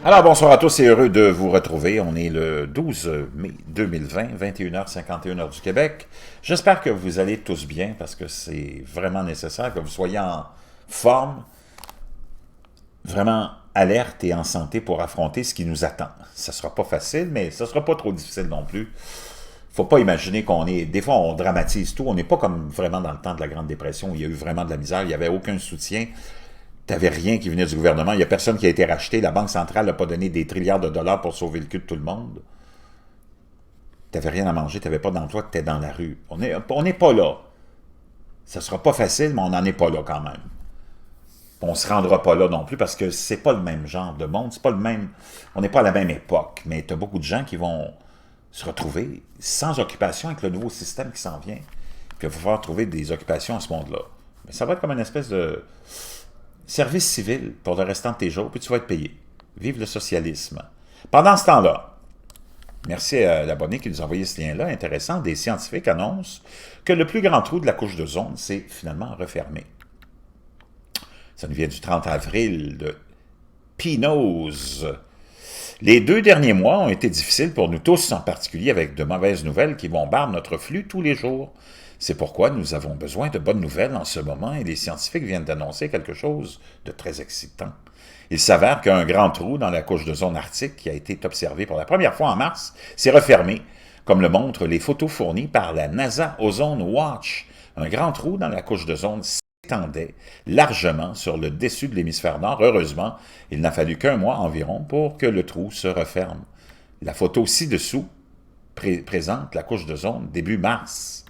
Alors, bonsoir à tous et heureux de vous retrouver. On est le 12 mai 2020, 21h51 heure du Québec. J'espère que vous allez tous bien parce que c'est vraiment nécessaire que vous soyez en forme, vraiment alerte et en santé pour affronter ce qui nous attend. Ça sera pas facile, mais ça sera pas trop difficile non plus. Faut pas imaginer qu'on est... Des fois, on dramatise tout. On n'est pas comme vraiment dans le temps de la Grande Dépression où il y a eu vraiment de la misère, il n'y avait aucun soutien. Tu n'avais rien qui venait du gouvernement. Il n'y a personne qui a été racheté. La Banque centrale n'a pas donné des trilliards de dollars pour sauver le cul de tout le monde. Tu n'avais rien à manger, tu n'avais pas d'emploi, tu étais dans la rue. On n'est pas là. Ça ne sera pas facile, mais on n'en est pas là quand même. On ne se rendra pas là non plus parce que c'est pas le même genre de monde. C'est pas le même. On n'est pas à la même époque. Mais tu as beaucoup de gens qui vont se retrouver sans occupation avec le nouveau système qui s'en vient. Puis il va falloir trouver des occupations à ce monde-là. Mais ça va être comme une espèce de service civil pour le restant de tes jours, puis tu vas être payé. Vive le socialisme. Pendant ce temps-là, merci à l'abonné qui nous a envoyé ce lien-là, intéressant, des scientifiques annoncent que le plus grand trou de la couche d'ozone s'est finalement refermé. Ça nous vient du 30 avril de Pinose. Les 2 derniers mois ont été difficiles pour nous tous, en particulier avec de mauvaises nouvelles qui bombardent notre flux tous les jours. C'est pourquoi nous avons besoin de bonnes nouvelles en ce moment et les scientifiques viennent d'annoncer quelque chose de très excitant. Il s'avère qu'un grand trou dans la couche d'ozone arctique qui a été observé pour la première fois en mars s'est refermé, comme le montrent les photos fournies par la NASA Ozone Watch. Un grand trou dans la couche d'ozone s'étendait largement sur le dessus de l'hémisphère nord. Heureusement, il n'a fallu qu'un mois environ pour que le trou se referme. La photo ci-dessous présente la couche d'ozone début mars.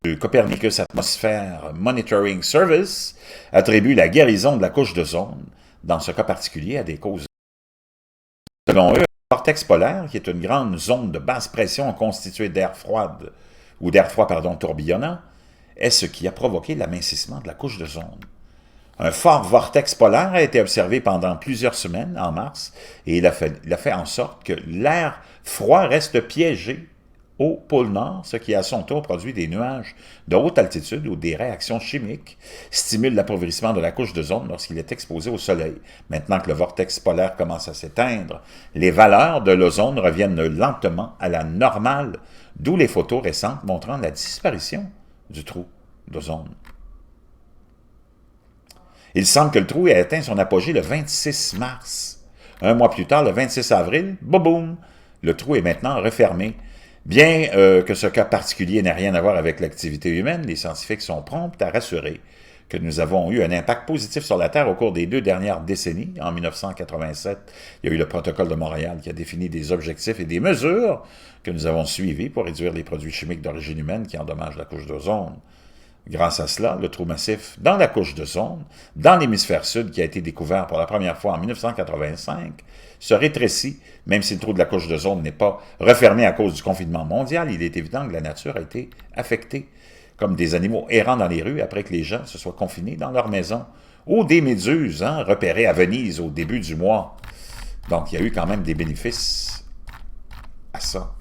Le Copernicus Atmosphere Monitoring Service attribue la guérison de la couche d'ozone, dans ce cas particulier, à des causes. Selon eux, le vortex polaire, qui est une grande zone de basse pression constituée d'air froid, tourbillonnant, est ce qui a provoqué l'amincissement de la couche d'ozone. Un fort vortex polaire a été observé pendant plusieurs semaines en mars et il a fait en sorte que l'air froid reste piégé au pôle Nord, ce qui à son tour produit des nuages de haute altitude où des réactions chimiques stimulent l'appauvrissement de la couche d'ozone lorsqu'il est exposé au soleil. Maintenant que le vortex polaire commence à s'éteindre, les valeurs de l'ozone reviennent lentement à la normale, d'où les photos récentes montrant la disparition du trou d'ozone. Il semble que le trou ait atteint son apogée le 26 mars. Un mois plus tard, le 26 avril, boum, le trou est maintenant refermé. Bien que ce cas particulier n'ait rien à voir avec l'activité humaine, les scientifiques sont prompts à rassurer que nous avons eu un impact positif sur la Terre au cours des 2 dernières décennies. En 1987, il y a eu le protocole de Montréal qui a défini des objectifs et des mesures que nous avons suivis pour réduire les produits chimiques d'origine humaine qui endommagent la couche d'ozone. Grâce à cela, le trou massif dans la couche d'ozone, dans l'hémisphère sud, qui a été découvert pour la première fois en 1985, se rétrécit. Même si le trou de la couche d'ozone n'est pas refermé à cause du confinement mondial, il est évident que la nature a été affectée, comme des animaux errant dans les rues après que les gens se soient confinés dans leur maison, ou des méduses repérées à Venise au début du mois. Donc, il y a eu quand même des bénéfices à ça.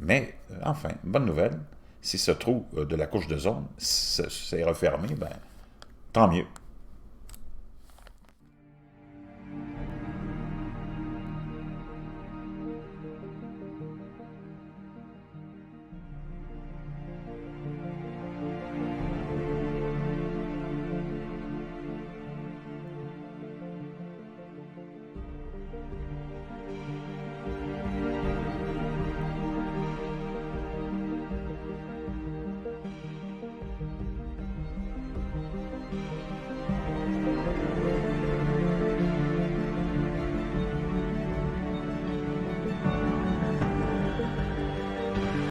Mais, enfin, bonne nouvelle. Si ce trou de la couche d'ozone s'est refermé, ben, tant mieux.